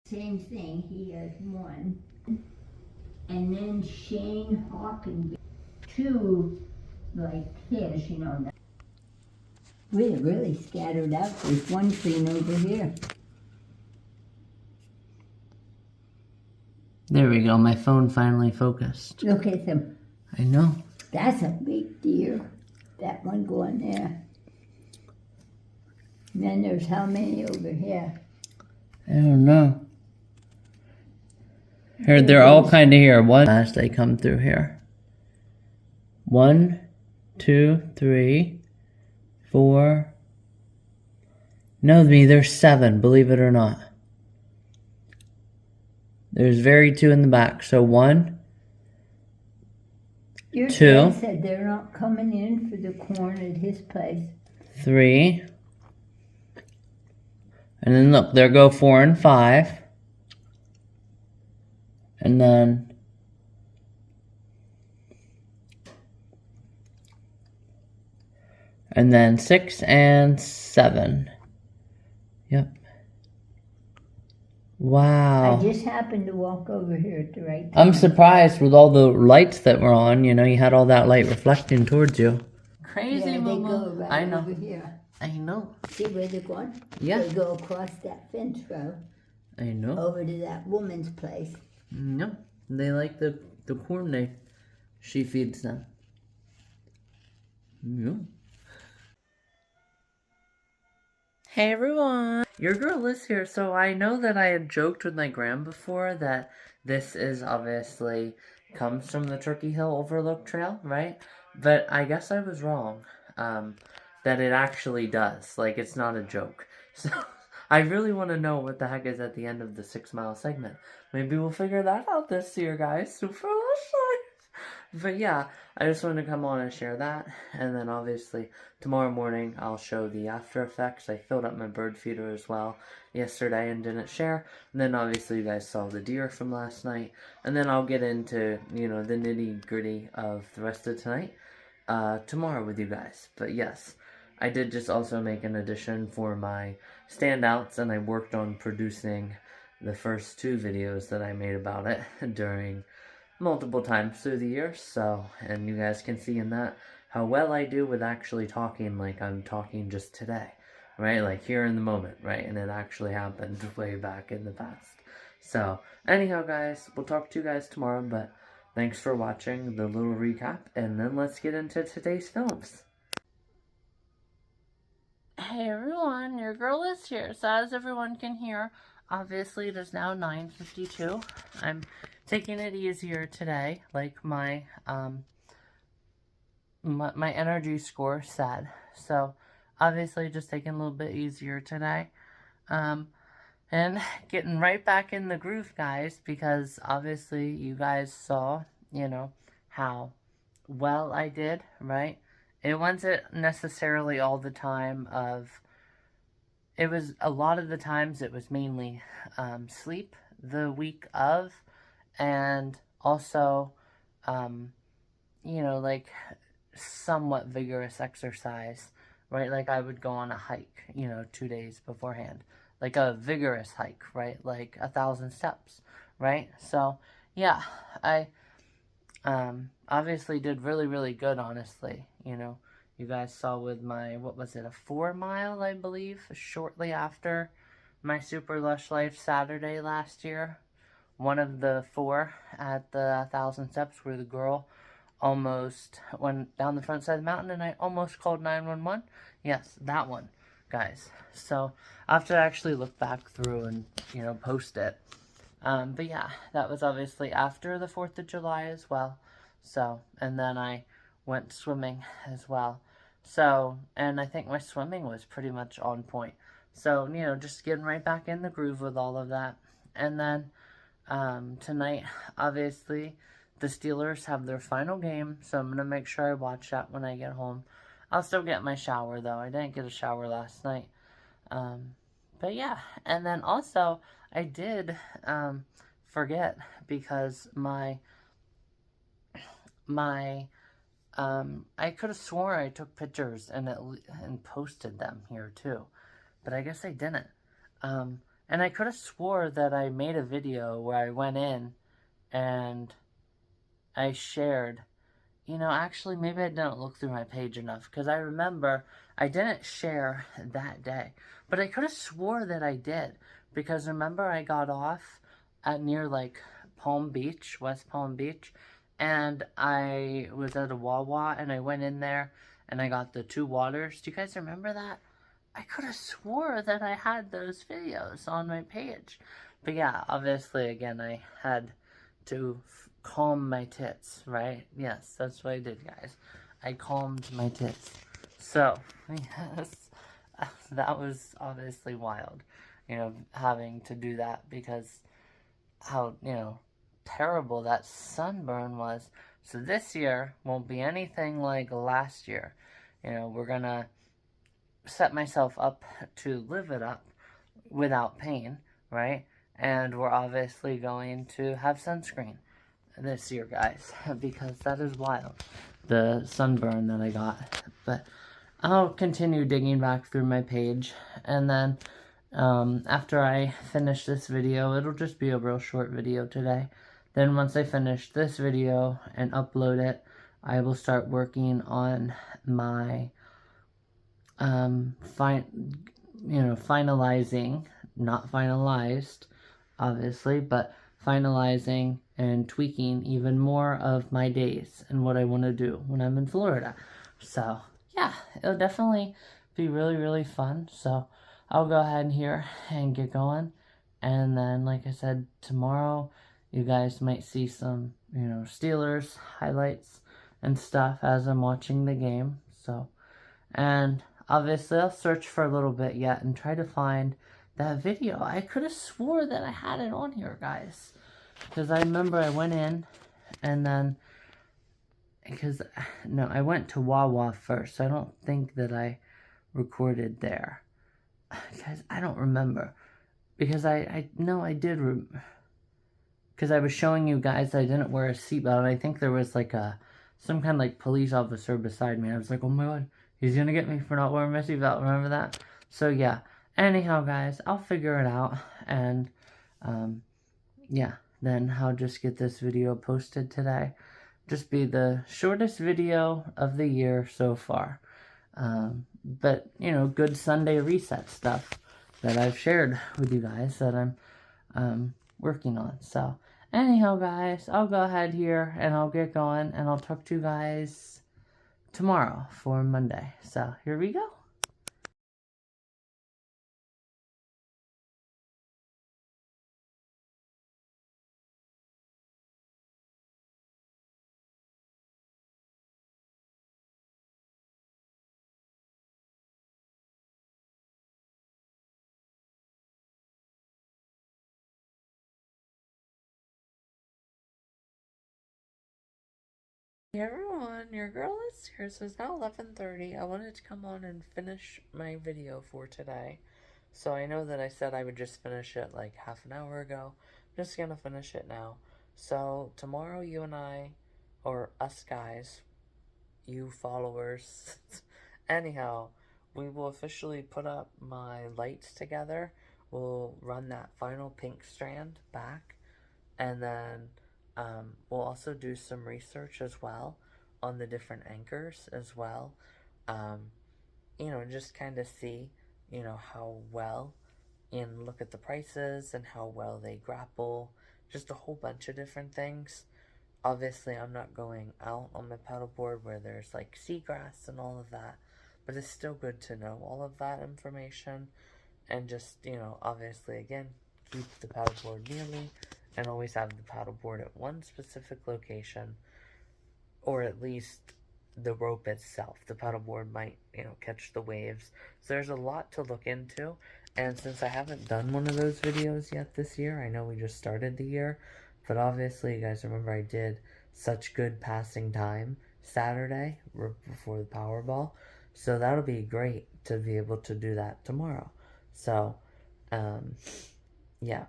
Same thing, he has one. And then Shane Hawkins, two like his, We're really scattered out. There's one thing over here. There we go, my phone finally focused. Look at them. I know. That's a big deer. That one going there. And then there's how many over here? I don't know. Here, they're all kind of here. One, as they come through here. 1, 2, 3, 4. No, there's 7, believe it or not. There's very 2 in the back. So 1, Your 2. dad said they're not coming in for the corn at his place. 3. And then look, there go 4 and 5. And then and then 6 and 7. Yep. Wow. I just happened to walk over here at the right time. I'm surprised with all the lights that were on. You had all that light reflecting towards you. Crazy, yeah, Mama. they go right I know. over here. I know. See where they're going? Yeah. They go across that fence row. I know. Over to that woman's place. No. They like the corn she feeds them. Yeah. Hey everyone! Your girl Liz here. So I know that I had joked with my gram before that this is obviously comes from the Turkey Hill Overlook Trail, right? But I guess I was wrong. That it actually does. Like, it's not a joke. So I really want to know what the heck is at the end of the 6-mile segment. Maybe we'll figure that out this year, guys. Super excited! But yeah, I just wanted to come on and share that. And then obviously, tomorrow morning, I'll show the after effects. I filled up my bird feeder as well yesterday and didn't share. And then obviously, you guys saw the deer from last night. And then I'll get into, the nitty gritty of the rest of tonight tomorrow with you guys. But yes, I did just also make an addition for my standouts, and I worked on producing the first 2 videos that I made about it during multiple times through the year. So, and you guys can see in that how well I do with actually talking like I'm talking just today, right? Like here in the moment, right? And it actually happened way back in the past. So, anyhow, guys, we'll talk to you guys tomorrow, but thanks for watching the little recap, and then let's get into today's films. Hey everyone, your girl is here. So as everyone can hear, obviously it is now 9:52. I'm taking it easier today, like my my energy score said. So obviously just taking a little bit easier today. And getting right back in the groove, guys, because obviously you guys saw, how well I did, right? It wasn't necessarily all the time it was a lot of the times it was mainly sleep the week of, and also, like somewhat vigorous exercise, right? Like I would go on a hike, 2 days beforehand, like a vigorous hike, right? Like 1,000 steps, right? So yeah, I obviously did really, really good, honestly. You guys saw with my, what was it, a 4-mile, I believe, shortly after my Super Lush Life Saturday last year. One of the 4 at the 1,000 steps where the girl almost went down the front side of the mountain and I almost called 911. Yes, that one, guys. So I have to actually look back through and, post it. But yeah, that was obviously after the 4th of July as well. So, and then I went swimming as well. So, and I think my swimming was pretty much on point. So, just getting right back in the groove with all of that. And then, tonight, obviously, the Steelers have their final game. So I'm going to make sure I watch that when I get home. I'll still get my shower, though. I didn't get a shower last night. But yeah, and then also, I did forget, because I could have sworn I took pictures and posted them here too, but I guess I didn't. And I could have swore that I made a video where I went in and I shared. Actually, maybe I didn't look through my page enough, because I remember I didn't share that day. But I could have swore that I did, because remember I got off at near, like, Palm Beach, West Palm Beach, and I was at a Wawa, and I went in there, and I got the 2 waters. Do you guys remember that? I could have swore that I had those videos on my page. But yeah, obviously, again, I had to calm my tits, right? Yes, that's what I did, guys. I calmed my tits. So, yes, that was obviously wild, having to do that, because how, terrible that sunburn was. So this year won't be anything like last year. We're gonna set myself up to live it up without pain, right? And we're obviously going to have sunscreen this year, guys, because that is wild, the sunburn that I got. But I'll continue digging back through my page, and then after I finish this video, it'll just be a real short video today. Then once I finish this video and upload it, I will start working on my finalizing, not finalized, obviously, but finalizing and tweaking even more of my days and what I want to do when I'm in Florida. So, yeah, it'll definitely be really, really fun. So, I'll go ahead here and get going. And then, like I said, tomorrow, you guys might see some, Steelers highlights and stuff as I'm watching the game. So, and obviously I'll search for a little bit yet and try to find that video. I could have swore that I had it on here, guys, because I remember I went in, and then, I went to Wawa first, so I don't think that I recorded there. Guys, I don't remember, because I know I did, because I was showing you guys I didn't wear a seatbelt, and I think there was like some kind of like police officer beside me. I was like, oh my god, he's gonna get me for not wearing my seatbelt, remember that? So yeah, anyhow guys, I'll figure it out, and yeah, then I'll just get this video posted today. Just be the shortest video of the year so far. But, good Sunday reset stuff that I've shared with you guys that I'm working on. So, anyhow guys, I'll go ahead here and I'll get going, and I'll talk to you guys tomorrow for Monday. So, here we go. Hey everyone, your girl is here, so it's now 11:30. I wanted to come on and finish my video for today. So I know that I said I would just finish it like half an hour ago. I'm just gonna finish it now. So tomorrow you and I, or us guys, you followers, anyhow, we will officially put up my lights together. We'll run that final pink strand back, and then we'll also do some research as well on the different anchors as well. Um, just kind of see, how well, and look at the prices and how well they grapple. Just a whole bunch of different things. Obviously, I'm not going out on my paddleboard where there's like seagrass and all of that, but it's still good to know all of that information, and just, obviously, again, keep the paddleboard near me, and always have the paddleboard at one specific location, or at least the rope itself. The paddleboard might, catch the waves. So there's a lot to look into, and since I haven't done one of those videos yet this year, I know we just started the year, but obviously, you guys remember I did such good passing time Saturday before the Powerball, so that'll be great to be able to do that tomorrow. So, yeah.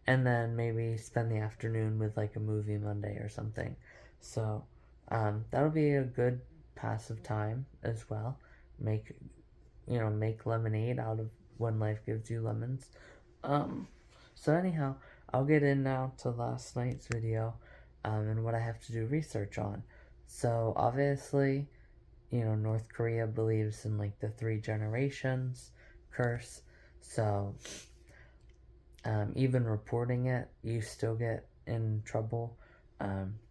And then maybe spend the afternoon with like a movie Monday or something. So, that'll be a good passive time as well. Make lemonade out of when life gives you lemons. So anyhow, I'll get in now to last night's video, and what I have to do research on. So obviously, North Korea believes in like the 3 generations curse. So even reporting it, you still get in trouble.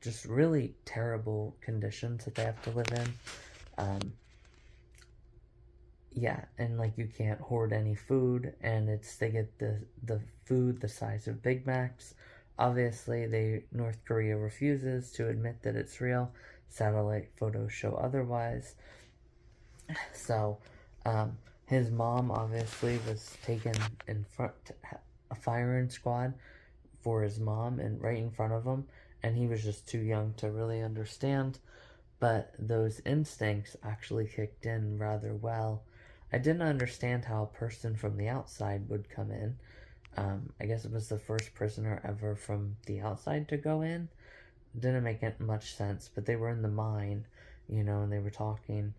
Just really terrible conditions that they have to live in. Yeah, and like you can't hoard any food, and they get the food the size of Big Macs. Obviously, North Korea refuses to admit that it's real. Satellite photos show otherwise. So, his mom obviously was taken in front, a firing squad for his mom, and right in front of him, and he was just too young to really understand. But those instincts actually kicked in rather well. I didn't understand how a person from the outside would come in. I guess it was the first prisoner ever from the outside to go in. Didn't make it much sense, but they were in the mine, and they were talking.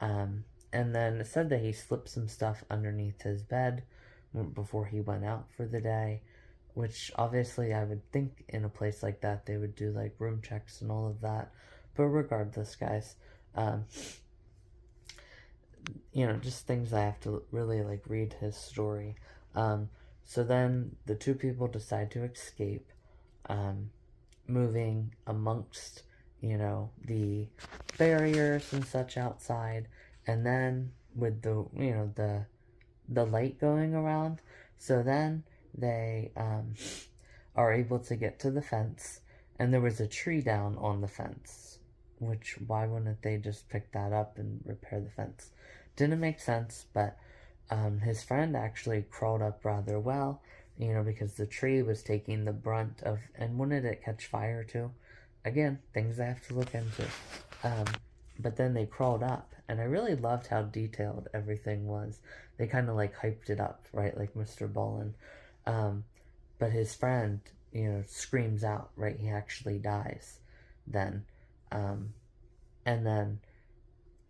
And then it said that he slipped some stuff underneath his bed before he went out for the day, which obviously I would think in a place like that they would do like room checks and all of that. But regardless, guys, just things I have to really like read his story. So then the 2 people decide to escape, moving amongst, the barriers and such outside, and then with the light going around. So then they are able to get to the fence, and there was a tree down on the fence, which why wouldn't they just pick that up and repair the fence? Didn't make sense, but his friend actually crawled up rather well, because the tree was taking the brunt of, and when did it catch fire too? Again, things I have to look into. But then they crawled up, and I really loved how detailed everything was. They kind of like hyped it up, right, like Mr. Bullen. But his friend, screams out, right, he actually dies then. And then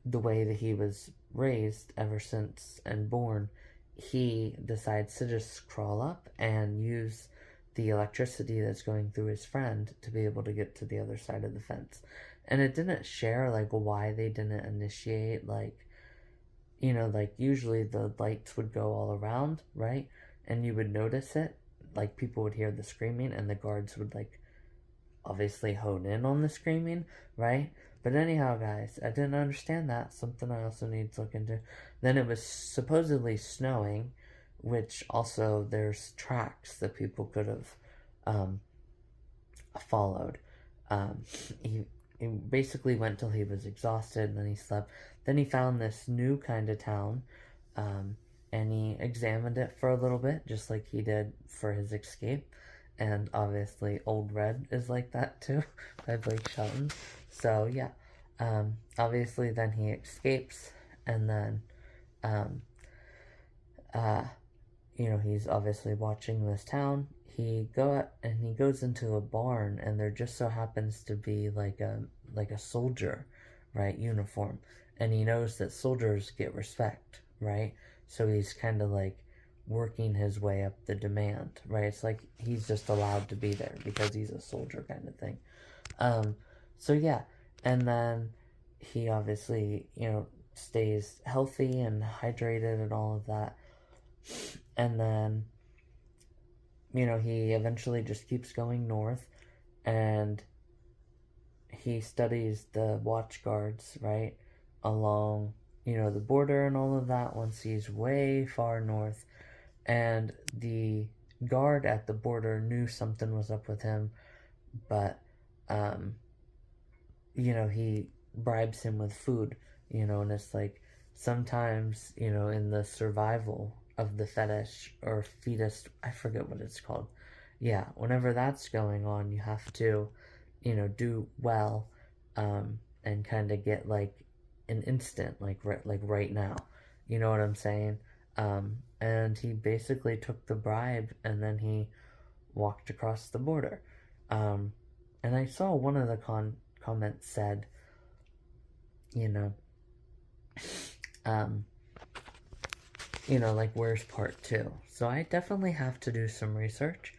the way that he was raised ever since and born, he decides to just crawl up and use the electricity that's going through his friend to be able to get to the other side of the fence. And it didn't share like why they didn't initiate, like, like usually the lights would go all around, right? And you would notice it, like people would hear the screaming and the guards would like obviously hone in on the screaming, right? But anyhow, guys, I didn't understand that. Something I also need to look into. Then it was supposedly snowing, which also there's tracks that people could have followed. He basically went till he was exhausted, and then he slept. Then he found this new kind of town, and he examined it for a little bit, just like he did for his escape. And obviously Old Red is like that too, by Blake Shelton. So yeah, obviously then he escapes, and then he's obviously watching this town. He goes into a barn, and there just so happens to be like a soldier, right, uniform, and he knows that soldiers get respect, right? So he's kind of like working his way up the demand, right? It's like he's just allowed to be there because he's a soldier kind of thing. So yeah, and then he obviously, stays healthy and hydrated and all of that. And then, he eventually just keeps going north, and he studies the watch guards, right, along, the border and all of that once he's way far north. And the guard at the border knew something was up with him, but, he bribes him with food, and it's like sometimes, in the survival of the fetish or fetus, I forget what it's called. Yeah, whenever that's going on, you have to, do well, and kind of get like an instant, like right now. You know what I'm saying? And he basically took the bribe, and then he walked across the border. And I saw one of the comments said, like where's part two? So I definitely have to do some research.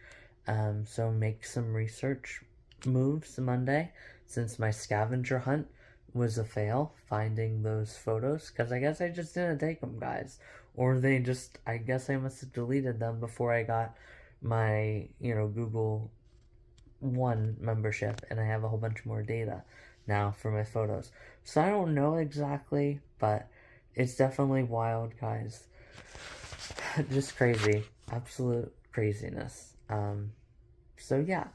So make some research moves Monday, since my scavenger hunt was a fail finding those photos, because I guess I just didn't take them, guys. Or I guess I must have deleted them before I got my, Google One membership, and I have a whole bunch more data now for my photos. So I don't know exactly, but it's definitely wild, guys. Just crazy. Absolute craziness. So yeah,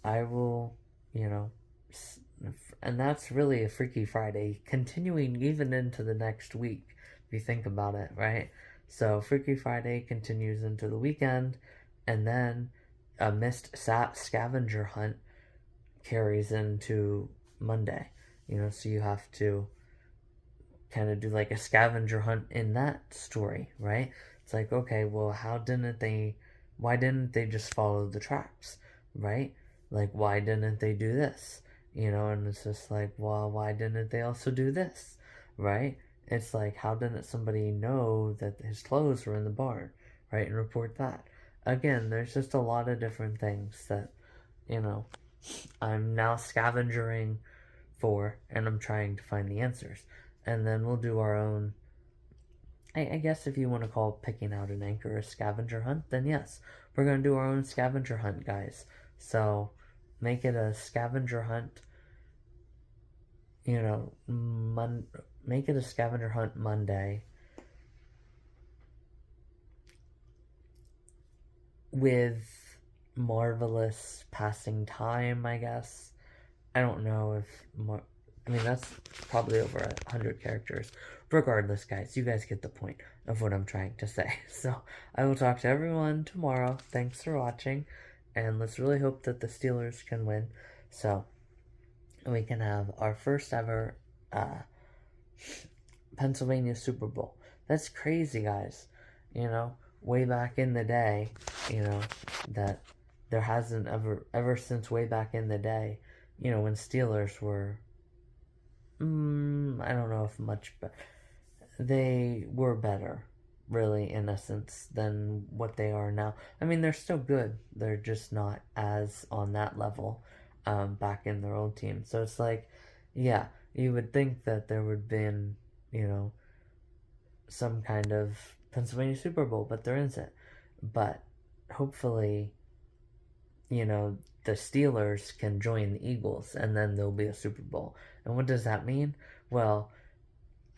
I will, you know, and that's really a Freaky Friday, continuing even into the next week, if you think about it, right? So Freaky Friday continues into the weekend, and then a missed scavenger hunt carries into Monday. So you have to kind of do like a scavenger hunt in that story, right? It's like, okay, well, why didn't they just follow the tracks, right? Like, why didn't they do this? And it's just like, well, why didn't they also do this, right? It's like, how didn't somebody know that his clothes were in the barn, right? And report that. Again, there's just a lot of different things that, I'm now scavengering for, and I'm trying to find the answers. And then we'll do our own, I guess if you want to call picking out an anchor a scavenger hunt, then yes, we're going to do our own scavenger hunt, guys. So make it a scavenger hunt, make it a scavenger hunt Monday with marvelous passing time, I guess. I don't know if that's probably over 100 characters. Regardless, guys, you guys get the point of what I'm trying to say. So I will talk to everyone tomorrow. Thanks for watching, and let's really hope that the Steelers can win, so we can have our first ever Pennsylvania Super Bowl. That's crazy, guys. Way back in the day, that there hasn't ever since way back in the day, when Steelers were, I don't know if much, but they were better, really, in essence, than what they are now. I mean, they're still good. They're just not as on that level back in their old team. So it's like, yeah, you would think that there would have been, some kind of Pennsylvania Super Bowl, but there isn't. But hopefully, the Steelers can join the Eagles, and then there'll be a Super Bowl. And what does that mean? Well,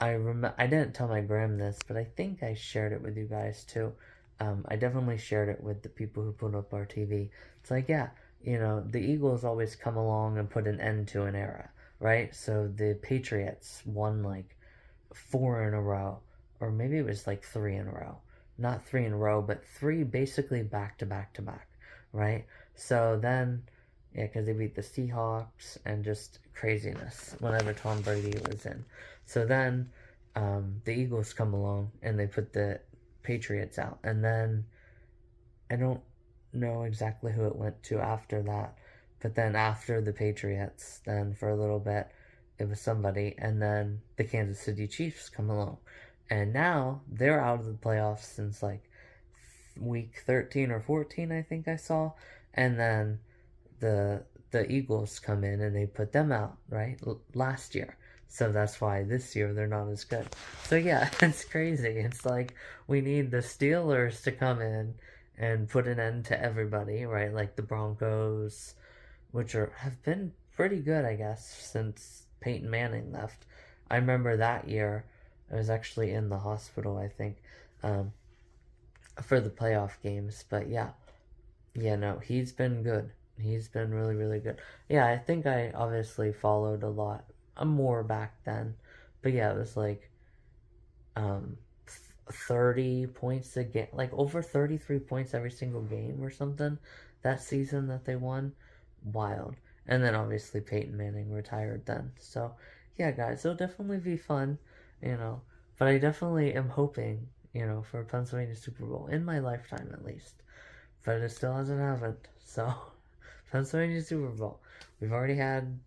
I didn't tell my gram this, but I think I shared it with you guys too. I definitely shared it with the people who put up our TV. It's like, yeah, the Eagles always come along and put an end to an era, right? So the Patriots won like 4 in a row, or maybe it was like 3 in a row. Not 3 in a row, but 3 basically back to back to back, right? So then, yeah, because they beat the Seahawks and just craziness whenever Tom Brady was in. So then the Eagles come along and they put the Patriots out. And then I don't know exactly who it went to after that. But then after the Patriots, then for a little bit, it was somebody. And then the Kansas City Chiefs come along. And now they're out of the playoffs since like week 13 or 14, I think I saw. And then the Eagles come in and they put them out, right? Last year. So that's why this year they're not as good. So yeah, it's crazy. It's like we need the Steelers to come in and put an end to everybody, right? Like the Broncos, which have been pretty good, I guess, since Peyton Manning left. I remember that year, I was actually in the hospital, I think, for the playoff games. But yeah, no, he's been good. He's been really, really good. Yeah, I think I obviously followed a lot more back then. But yeah, it was like 30 points a game, like over 33 points every single game or something that season that they won. Wild. And then obviously Peyton Manning retired then. So yeah, guys, it'll definitely be fun, But I definitely am hoping, for a Pennsylvania Super Bowl in my lifetime at least. But it still hasn't happened. So Pennsylvania Super Bowl. We've already had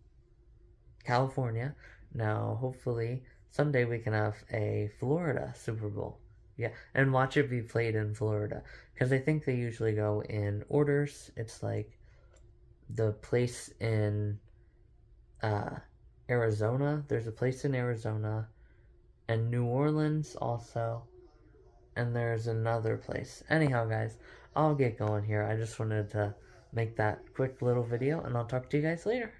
California. Now, hopefully, someday we can have a Florida Super Bowl. Yeah, and watch it be played in Florida. Because I think they usually go in orders. It's like the place in uh, Arizona. There's a place in Arizona. And New Orleans also. And there's another place. Anyhow, guys, I'll get going here. I just wanted to make that quick little video. And I'll talk to you guys later.